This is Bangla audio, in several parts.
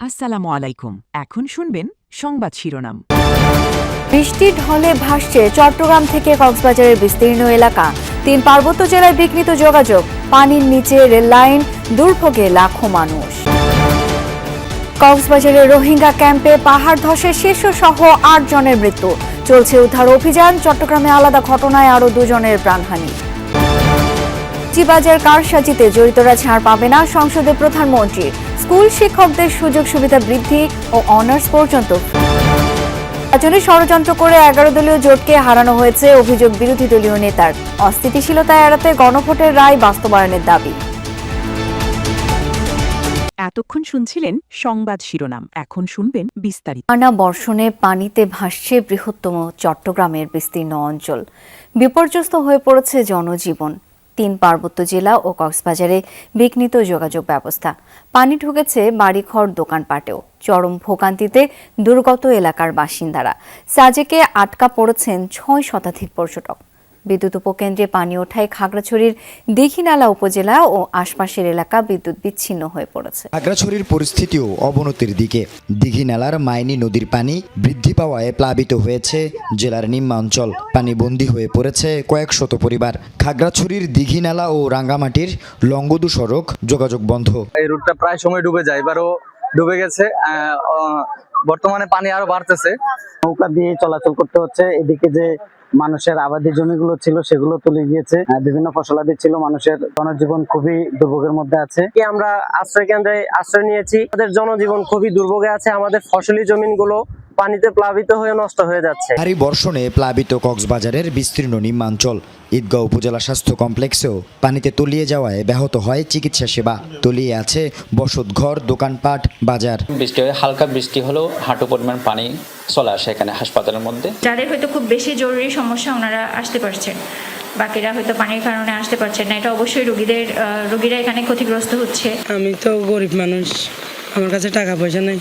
আসসালামু আলাইকুম। এখন শুনবেন সংবাদ শিরোনাম। বৃষ্টির ঢলে ভাসছে চট্টগ্রাম থেকে কক্সবাজারের বিস্তীর্ণ এলাকা। 3 পার্বত্য জেলায় বিঘ্নিত যোগাযোগ, পানির নিচে রেললাইন, দুর্ভোগে লাখো মানুষ। কক্সবাজারের রোহিঙ্গা ক্যাম্পে পাহাড় ধসে শিশুসহ 8 জনের মৃত্যু, চলছে উদ্ধার অভিযান। চট্টগ্রামে আলাদা ঘটনায় আরও 2 জনের প্রাণহানি। বাজার কারসাজিতে জড়িতরা ছাড় পাবে না, সংসদে প্রধানমন্ত্রী। স্কুল শিক্ষকদের সুযোগ সুবিধা বৃদ্ধি ও অনার্স পর্যন্ত। নির্বাচনে ষড়যন্ত্র করে 11 দলীয় জোটকে হারানো হয়েছে, অভিযোগ বিরোধী দলীয় নেতার। অস্থিতিশীলতা এড়াতে গণভোটের রায় বাস্তবায়নের দাবি। এতক্ষণ শুনছিলেন সংবাদ শিরোনাম, এখন শুনবেন বিস্তারিত। টানা বর্ষণে পানিতে ভাসছে বৃহত্তম চট্টগ্রামের বিস্তীর্ণ অঞ্চল। বিপর্যস্ত হয়ে পড়েছে জনজীবন। 3 পার্বত্য জেলা ও কক্সবাজারে বিঘ্নিত যোগাযোগ ব্যবস্থা। পানি ঢুকেছে বাড়িঘর, দোকানপাটেও। চরম ভোগান্তিতে দুর্গত এলাকার বাসিন্দারা। সাজেকে আটকা পড়েছেন 6 শতাধিক পর্যটক। বিদ্যুৎ উপকেন্দ্রে পানি ওঠায় খাগড়াছড়ির দীঘিনালা উপজেলা ও আশপাশের এলাকা বিদ্যুৎ বিচ্ছিন্ন হয়ে পড়েছে। খাগড়াছড়ির পরিস্থিতিও অবনতির দিকে। দীঘিনালার মাইনী নদীর পানি বৃদ্ধি পাওয়ায় প্লাবিত হয়েছে জেলার নিম্নাঞ্চল। পানিবন্দী হয়ে পড়েছে কয়েক শত পরিবার। খাগড়াছড়ির দীঘিনালা ও রাঙ্গামাটির লংগদু সড়ক যোগাযোগ বন্ধ। এই রুটটা প্রায় সময় ডুবে যায়, এবারও ডুবে গেছে। বর্তমানে পানি আরো বাড়তেছে। নৌকা দিয়ে চলাচল করতে হচ্ছে। এদিকে যে মানুষের আবাদি জমিগুলো ছিল সেগুলো তুলে গিয়েছে, বিভিন্ন ফসলাদি ছিল। মানুষের জনজীবন খুবই দুর্ভোগের মধ্যে আছে। আমরা আশ্রয় কেন্দ্রে আশ্রয় নিয়েছি। আমাদের জনজীবন খুবই দুর্ভোগে আছে। আমাদের ফসলি জমিনগুলো পানিতে প্লাবিত হয়ে নষ্ট হয়ে যাচ্ছে। ভারী বর্ষণে প্লাবিত কক্সবাজারের বিস্তীর্ণ নিম্নাঞ্চল। ঈদগাঁও উপজেলা স্বাস্থ্য কমপ্লেক্সেও পানিতে তলিয়ে যাওয়ায় ব্যাহত হয় চিকিৎসা সেবা। তলিয়ে আছে বসতঘর, দোকানপাট, বাজার। বৃষ্টি হয়, হালকা বৃষ্টি হলেও হাঁটু পরিমাণ পানি চলে আসে এখানে হাসপাতালের মধ্যে। যাদের হয়তো খুব বেশি জরুরি সমস্যা, ওনারা আসতে পারছেন, বাকিরা হয়তো পানির কারণে আসতে পারছেন না। এটা অবশ্যই রোগীরা এখানে ক্ষতিগ্রস্ত হচ্ছে। আমি তো গরিব মানুষ, আমার কাছে টাকা পয়সা নেই,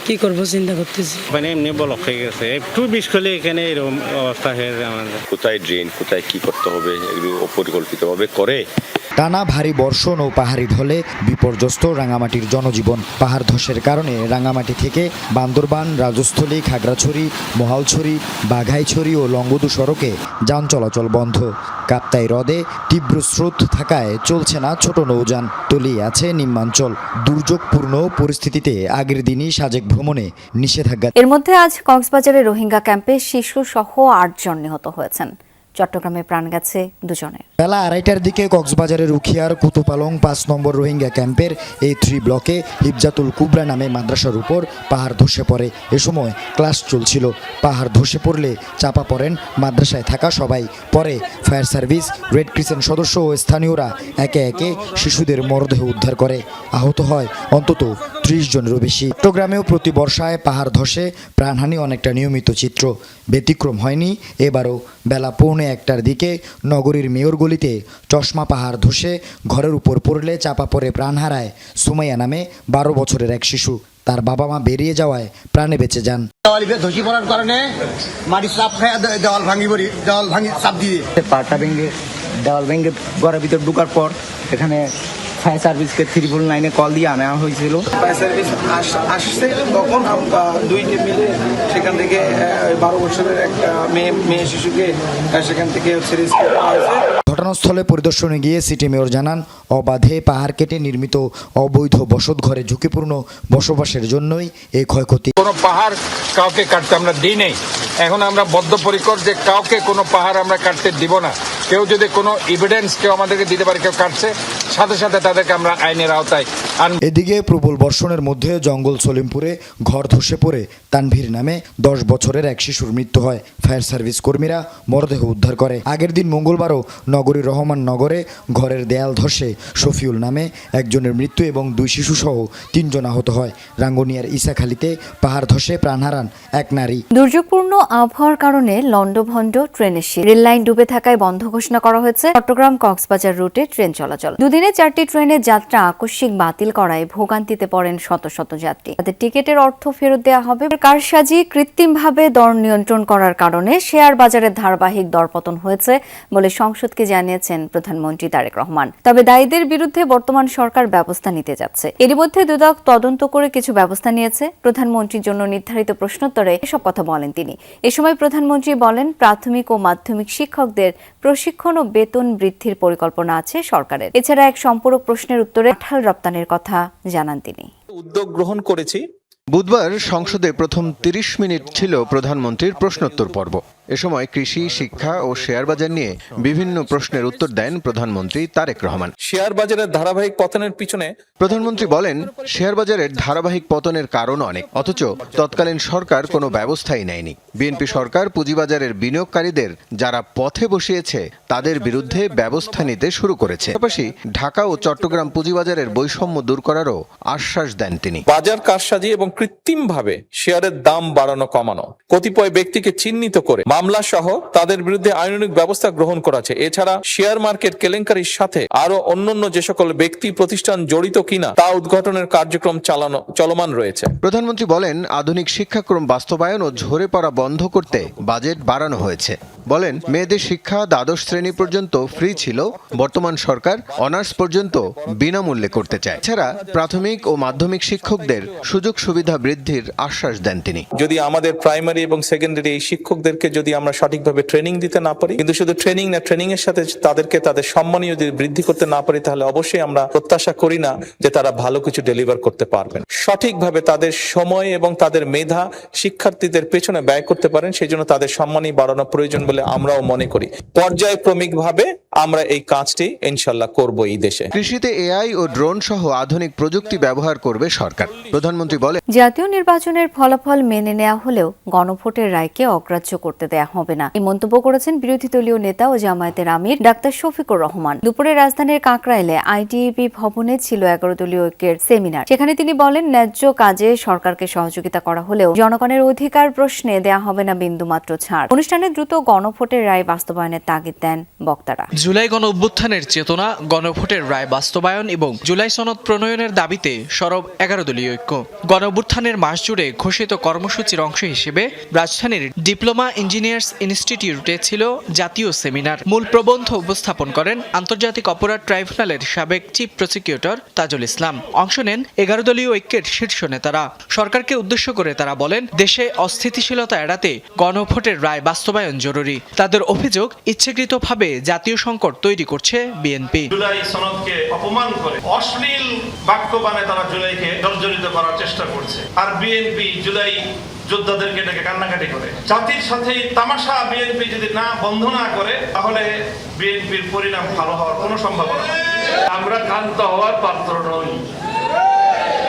কি করবো চিন্তা করতেছি। মানে এমনি ব্লক হয়ে গেছে, একটু বৃষ্টি হলে এখানে এরকম অবস্থা হয়ে যায় আমাদের। কোথায় ড্রেন, কোথায় কি করতে হবে এগুলো অপরিকল্পিতভাবে করে। টানা ভারী বর্ষণ ও পাহাড়ি ঢলে বিপর্যস্ত রাঙামাটির জনজীবন। পাহাড় ধসের কারণে রাঙামাটি থেকে বান্দরবান, রাজস্থলী, খাগড়াছড়ি, মহালছড়ি, বাঘাইছড়ি ও লংগদু সড়কে যান চলাচল বন্ধ। কাপ্তাই হ্রদে তীব্র স্রোত থাকায় চলছে না ছোট নৌযান। তলিয়ে আছে নিম্নাঞ্চল। দুর্যোগপূর্ণ পরিস্থিতিতে আগের দিনই সাজেক ভ্রমণে নিষেধাজ্ঞা। এর মধ্যে আজ কক্সবাজারের রোহিঙ্গা ক্যাম্পে শিশুসহ 8 জন নিহত হয়েছেন। চট্টগ্রামে প্রাণ গেছে 2 জনের। বেলা 2:30টার দিকে কক্সবাজারের উখিয়ার কুতুপালং 5 নম্বর রোহিঙ্গা ক্যাম্পের A3 ব্লকে হিফজাতুল কুবরা নামে মাদ্রাসার উপর পাহাড় ধসে পড়ে। এ সময় ক্লাস চলছিল। পাহাড় ধসে পড়লে চাপা পড়েন মাদ্রাসায় থাকা সবাই। পরে ফায়ার সার্ভিস, রেড ক্রিসেন্ট সদস্য ও স্থানীয়রা একে একে শিশুদের মরদেহ উদ্ধার করে। আহত হয় অন্তত 30 জনেরও বেশি। চট্টগ্রামেও প্রতি বর্ষায় পাহাড় ধসে প্রাণহানি অনেকটা নিয়মিত চিত্র। ব্যতিক্রম হয়নি এবারও। বেলা 1:45টার দিকে নগরীর মেয়র গলিতে চশমা পাহাড় ধসে ঘরের উপর পড়লে চাপা পড়ে প্রাণ হারায় সুমাইয়া নামে 12 বছরের এক শিশু। তার বাবা মা বেরিয়ে যাওয়ায় প্রাণে বেঁচে যান। ধসি পড়ার কারণে মাটি চাপ খায় দেওয়াল ভাঙি চাপ দিয়ে পাটা ভেঙে দেওয়াল ভেঙে ঘরের ভিতর ঢুকার পর এখানে ফায়ার সার্ভিসকে 399 কল দিয়ে আনা হয়েছিল। ফায়ার সার্ভিস আসছে, তখন আমরা 2 টিম মিলে সেখান থেকে 12 বছরের একটা মেয়ে শিশুকে সেখান থেকে রেস্কিউ করা হয়েছে। ঘটনাস্থলে পরিদর্শনে গিয়ে সিটি মেয়র জানান, অবাধে পাহাড় কেটে নির্মিত অবৈধ বসতঘরে ঝুঁকিপূর্ণ বসবাসের জন্যই এই ক্ষয়ক্ষতি। কোনো পাহাড় কাউকে কাটতে আমরা দিই নেই। এখন আমরা বদ্ধপরিকর যে কাউকে কোনো পাহাড় আমরা কাটতে দিব না। কেউ যদি কোনো এভিডেন্স কেউ আমাদেরকে দিতে পারে কেউ কাটছে, সাথে সাথে তাদেরকে আমরা আইনের আওতায় আনব। এদিকে প্রবল বর্ষণের মধ্যে জঙ্গল সলিমপুরে ঘর ধসে পড়ে তানভীর নামে 10 বছরের এক শিশুর মৃত্যু হয়। ফায়ার সার্ভিস কর্মীরা মরদেহ উদ্ধার করে। আগের দিন মঙ্গলবারও নগরীর রহমান নগরে ঘরের দেয়াল ধসে শফিউল নামে একজনের মৃত্যু এবং 2 শিশুসহ 3 জন আহত হয়। রাঙ্গুনিয়ার ইসাখালীতে পাহাড় ধসে প্রাণ হারান এক নারী। দুর্যোগপূর্ণ আবহাওয়ার কারণে লন্ডভন্ড ট্রেনের রেল লাইন ডুবে থাকায় বন্ধ ঘোষণা করা হয়েছে চট্টগ্রাম কক্সবাজার রুটে ট্রেন চলাচল। দুদিনে 4টি ট্রেনের যাত্রা আকস্মিক বাতিল বাতিল করায় ভোগান্তিতে পড়েন শত শত যাত্রী। তাদের টিকিটের অর্থ ফেরত দেওয়া হবে। কারসাজি কৃত্রিমভাবে দর নিয়ন্ত্রণ করার কারণে শেয়ার বাজারের ধারাবাহিক দরপতন হয়েছে বলে সংসদকে জানিয়েছেন প্রধানমন্ত্রী তারেক রহমান। তবে দায়ীদের বিরুদ্ধে বর্তমান সরকার ব্যবস্থা নিতে যাচ্ছে। এরই মধ্যে দুদক তদন্ত করে কিছু ব্যবস্থা নিয়েছে। প্রধানমন্ত্রীর জন্য নির্ধারিত প্রশ্নোত্তরে এসব কথা বলেন তিনি। এ সময় প্রধানমন্ত্রী বলেন, প্রাথমিক ও মাধ্যমিক শিক্ষকদের প্রশিক্ষণ ও বেতন বৃদ্ধির পরিকল্পনা আছে সরকারের। এছাড়া এক সম্পূরক প্রশ্নের উত্তরে কাঁঠাল রপ্তানির কথা জানান তিনি। উদ্যোগ গ্রহণ করেছি। বুধবার সংসদে প্রথম 30 মিনিট ছিল প্রধানমন্ত্রীর প্রশ্নোত্তর পর্ব। এ সময় কৃষি, শিক্ষা ও শেয়ার বাজার নিয়ে বিভিন্ন প্রশ্নের উত্তর দেন প্রধানমন্ত্রী তারেক রহমান। শেয়ার বাজারের ধারাবাহিক পতনের পিছনে প্রধানমন্ত্রী বলেন, শেয়ার বাজারের ধারাবাহিক পতনের কারণ অনেক, অথচ তৎকালীন সরকার কোনো ব্যবস্থাই নেয়নি। বিএনপি সরকার পুঁজিবাজারের বিনিয়োগকারীদের যারা পথে বসিয়েছে তাদের বিরুদ্ধে ব্যবস্থা নিতে শুরু করেছে। পাশাপাশি ঢাকা ও চট্টগ্রাম পুঁজিবাজারের বৈষম্য দূর করারও আশ্বাস দেন তিনি। বাজার কারসাজি এবং কৃত্রিমভাবে শেয়ারের দাম বাড়ানো কমানো, কতিপয় ব্যক্তিকে চিহ্নিত করে মামলা সহ তাদের বিরুদ্ধে আইনানুগ ব্যবস্থা গ্রহণ করা আছে। এছাড়া শেয়ার মার্কেট কেলেঙ্কারির সাথে আরো অন্যান্য যে সকল ব্যক্তি প্রতিষ্ঠান জড়িত কিনা তা উদ্ঘাটনের কার্যক্রম চলমান রয়েছে। প্রধানমন্ত্রী বলেন, আধুনিক শিক্ষাক্রম বাস্তবায়ন ও ঝরে পড়া বন্ধ করতে বাজেট বাড়ানো হয়েছে। বলেন, মেয়েদের শিক্ষা দ্বাদশ শ্রেণী পর্যন্ত ফ্রি ছিল, বর্তমান সরকার অনার্স পর্যন্ত বিনামূল্যে করতে চায়। এছাড়া প্রাথমিক ও মাধ্যমিক শিক্ষকদের সুযোগ সুবিধা বৃদ্ধির আশ্বাস দেন তিনি। যদি আমাদের প্রাইমারি এবং সেকেন্ডারি এই শিক্ষকদেরকে যদি আমরা সঠিকভাবে ট্রেনিং দিতে না পারি, কিন্তু শুধু ট্রেনিং না, ট্রেনিং এর সাথে তাদেরকে তাদের সম্মানীয় যদি বৃদ্ধি করতে না পারি, তাহলে অবশ্যই আমরা প্রত্যাশা করি না যে তারা ভালো কিছু ডেলিভার করতে পারবেন। সঠিকভাবে তাদের সময় এবং তাদের মেধা শিক্ষার্থীদের পেছনে ব্যয় করতে পারেন, সেই জন্য তাদের সম্মানই বাড়ানো প্রয়োজন বলে আমরাও মনে করি। পর্যায়ক্রমিকভাবে আমরা এই কাজটি ইনশাল্লাহ করব এই দেশে। কৃষিতে এআই ও ড্রোন সহ আধুনিক প্রযুক্তি ব্যবহার করবে সরকার। প্রধানমন্ত্রী বলেন, জাতীয় নির্বাচনের ফলাফল মেনে নেওয়া হলেও গণভোটের রায়কে অগ্রাহ্য করতে দেয়া হবে না, এই মন্তব্য করেছেন বিরোধী দলীয় নেতা ও জামায়াতের আমির ডাক্তার শফিকুর রহমান। দুপুরে রাজধানীর কাকরাইলে আইটিইবি ভবনে ছিল 11 দলীয় ঐক্যের সেমিনার। সেখানে তিনি বলেন, ন্যায্য কাজে সরকারকে সহযোগিতা করা হলেও জনগণের অধিকার প্রশ্নে দেয়া হবে না বিন্দুমাত্র ছাড়। অনুষ্ঠানে দ্রুত গণভোটের রায় বাস্তবায়নের তাগিদ দেন বক্তারা। জুলাই গণ অভ্যুত্থানের চেতনা, গণভোটের রায় বাস্তবায়ন এবং জুলাই সনদ প্রণয়নের দাবিতে সরব 11 দলীয় ঐক্য। গণ অভ্যুত্থানের মাস জুড়ে ঘোষিত কর্মসূচির অংশ হিসেবে রাজধানীর ডিপ্লোমা ইঞ্জিনিয়ার্স ইনস্টিটিউটে ছিল জাতীয় সেমিনার। মূল প্রবন্ধ উপস্থাপন করেন আন্তর্জাতিক অপরাধ ট্রাইব্যুনালের সাবেক চিফ প্রসিকিউটর তাজুল ইসলাম। অংশ নেন 11 দলীয় ঐক্যের শীর্ষ নেতারা। সরকারকে উদ্দেশ্য করে তারা বলেন, দেশে অস্থিতিশীলতা এড়াতে গণভোটের রায় বাস্তবায়ন জরুরি। তাদের অভিযোগ, ইচ্ছাকৃতভাবে জাতীয় সংকট তৈরি করছে বিএনপি। জুলাই সনদকে অপমান করে অশ্লীল বাক্যবাণে তারা জুলাইকে জর্জরিত করার চেষ্টা করছে, আর বিএনপি জুলাই যোদ্ধাদেরকে ডেকে কান্নাকাটি করে। জাতির সাথে তামাশা বিএনপি যদি না বন্ধ না করে, তাহলে বিএনপির পরিণাম ভালো হওয়ার কোনো সম্ভাবনা নেই। আমরা ক্ষান্ত হওয়ার পাত্র নই।